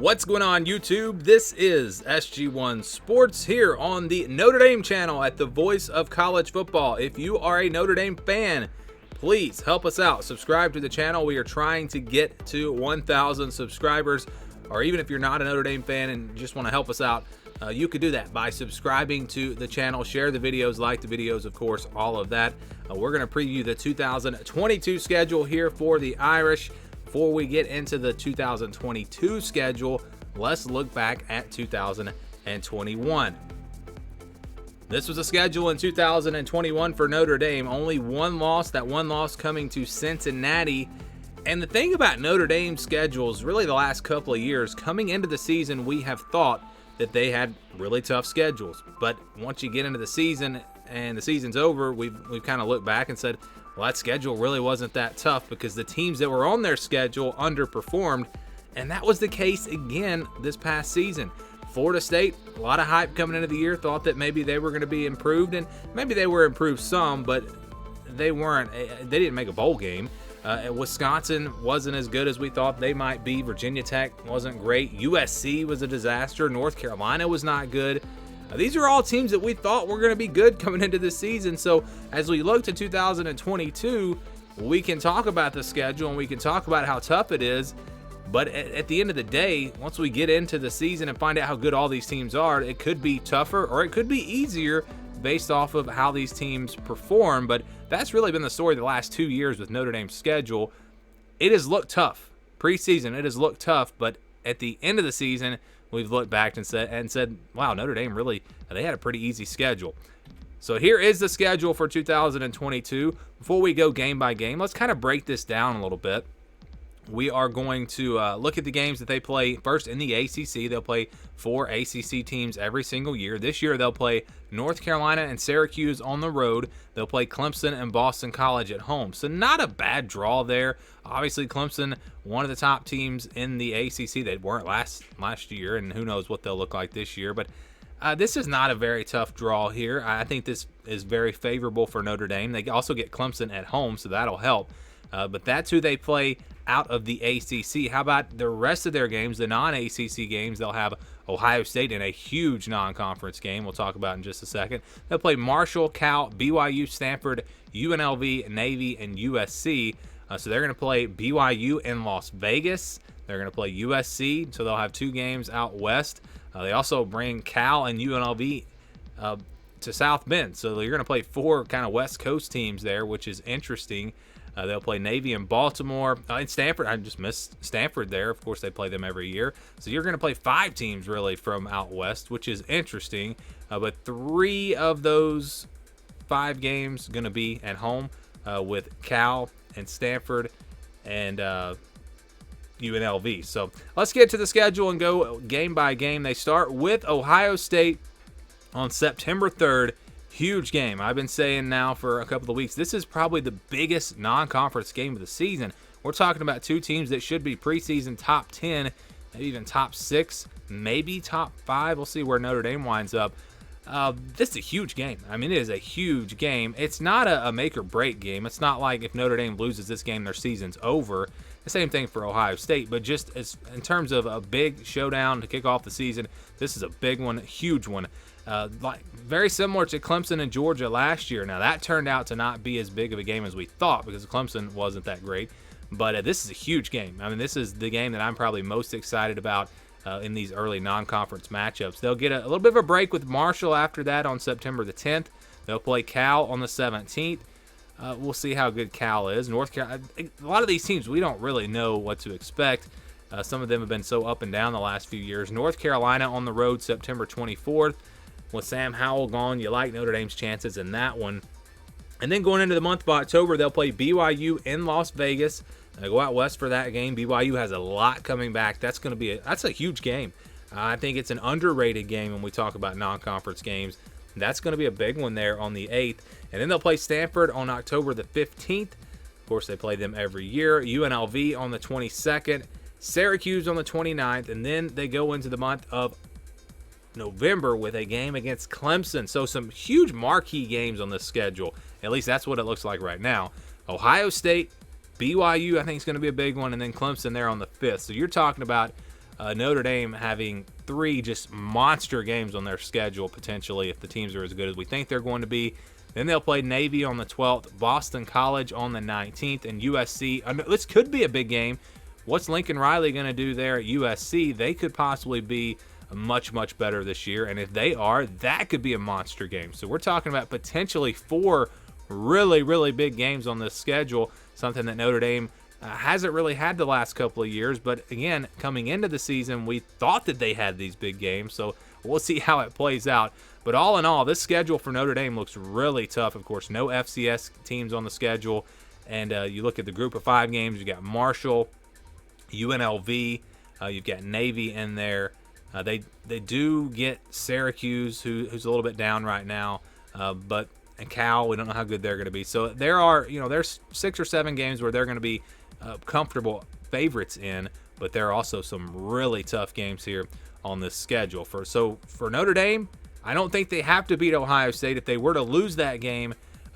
What's going on, YouTube? This is SG1 Sports here on the Notre Dame channel at the Voice of College Football. If you are a Notre Dame fan, please help us out. Subscribe to the channel. We are trying to get to 1,000 subscribers. Or even if you're not a Notre Dame fan and just want to help us out, you could do that by subscribing to the channel. Share the videos, like the videos, of course, all of that. We're going to preview the 2022 schedule here for the Irish. Before we get into the 2022 schedule, let's look back at 2021. This was a schedule in 2021 for Notre Dame. Only one loss, that one loss coming to Cincinnati. And the thing about Notre Dame's schedules, really the last couple of years, coming into the season, we have thought that they had really tough schedules. But once you get into the season and the season's over, we've kind of looked back and said, well, that schedule really wasn't that tough because the teams that were on their schedule underperformed, and that was the case again this past season. Florida State, a lot of hype coming into the year, thought that maybe they were going to be improved, and maybe they were improved some, but they weren't. They didn't make a bowl game. Wisconsin wasn't as good as we thought they might be. Virginia Tech wasn't great. USC was a disaster. North Carolina was not good. These are all teams that we thought were going to be good coming into this season. So as we look to 2022, we can talk about the schedule and we can talk about how tough it is. But at the end of the day, once we get into the season and find out how good all these teams are, it could be tougher or it could be easier based off of how these teams perform. But that's really been the story the last 2 years with Notre Dame's schedule. It has looked tough. Preseason, it has looked tough. But at the end of the season, we've looked back and said, wow, Notre Dame really, they had a pretty easy schedule. So here is the schedule for 2022. Before we go game by game, let's kind of break this down a little bit. We are going to look at the games that they play first in the ACC. They'll play 4 ACC teams every single year. This year they'll play North Carolina and Syracuse on the road. They'll play Clemson and Boston College at home. So not a bad draw there. Obviously Clemson, one of the top teams in the ACC. They weren't last year, and who knows what they'll look like this year. But this is not a very tough draw here. I think this is very favorable for Notre Dame. They also get Clemson at home, so that'll help. But that's who they play out of the ACC. How about the rest of their games, the non-ACC games? They'll have Ohio State in a huge non-conference game we'll talk about in just a second. They'll play Marshall, Cal, BYU, Stanford, UNLV, Navy, and USC. So they're going to play BYU in Las Vegas. They're going to play USC, so they'll have 2 games out west. They also bring Cal and UNLV to South Bend. So you're going to play 4 kind of West Coast teams there, which is interesting. They'll play Navy in Baltimore. And Stanford, I just missed Stanford there. Of course, they play them every year. So you're going to play 5 teams, really, from out west, which is interesting. But 3 of those 5 games going to be at home with Cal and Stanford and UNLV. So let's get to the schedule and go game by game. They start with Ohio State on September 3rd. Huge game. I've been saying now for a couple of weeks, this is probably the biggest non-conference game of the season. We're talking about 2 teams that should be preseason top 10, maybe even top 6, maybe top 5. We'll see where Notre Dame winds up. This is a huge game. I mean, it is a huge game. It's not a make or break game. It's not like if Notre Dame loses this game, their season's over. The same thing for Ohio State, but just as in terms of a big showdown to kick off the season, this is a big one, huge one. Like very similar to Clemson and Georgia last year. Now that turned out to not be as big of a game as we thought because Clemson wasn't that great, but this is a huge game. I mean, this is the game that I'm probably most excited about in these early non-conference matchups. They'll get a little bit of a break with Marshall after that on September the 10th. They'll play Cal on the 17th. We'll see how good Cal is. North Carolina, a lot of these teams, we don't really know what to expect. Some of them have been so up and down the last few years. North Carolina on the road September 24th. With Sam Howell gone, you like Notre Dame's chances in that one. And then going into the month of October, they'll play BYU in Las Vegas. They go out west for that game. BYU has a lot coming back. That's a huge game. I think it's an underrated game when we talk about non-conference games. That's going to be a big one there on the 8th. And then they'll play Stanford on October the 15th. Of course, they play them every year. UNLV on the 22nd. Syracuse on the 29th. And then they go into the month of November with a game against Clemson. So some huge marquee games on this schedule. At least that's what it looks like right now. Ohio State, BYU, I think is going to be a big one, and then Clemson there on the 5th. So you're talking about Notre Dame having 3 just monster games on their schedule potentially if the teams are as good as we think they're going to be. Then they'll play Navy on the 12th, Boston College on the 19th, and USC. This could be a big game. What's Lincoln Riley going to do there at USC? They could possibly be much, much better this year, and if they are, that could be a monster game. So we're talking about potentially 4 really, really big games on this schedule, something that Notre Dame hasn't really had the last couple of years. But again, coming into the season, we thought that they had these big games, so we'll see how it plays out. But all in all, this schedule for Notre Dame looks really tough. Of course, no FCS teams on the schedule, and you look at the group of 5 games, you got Marshall, UNLV, you've got Navy in there. They do get Syracuse, who's a little bit down right now, and Cal, we don't know how good they're going to be. So there's 6 or 7 games where they're going to be comfortable favorites in, but there are also some really tough games here on this schedule. For Notre Dame, I don't think they have to beat Ohio State. If they were to lose that game,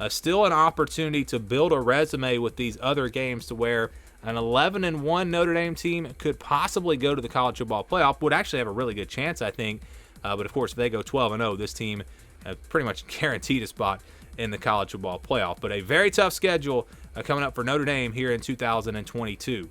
still an opportunity to build a resume with these other games to where an 11-1 Notre Dame team could possibly go to the college football playoff. Would actually have a really good chance, I think. But of course, if they go 12-0, this team pretty much guaranteed a spot in the college football playoff. But a very tough schedule coming up for Notre Dame here in 2022.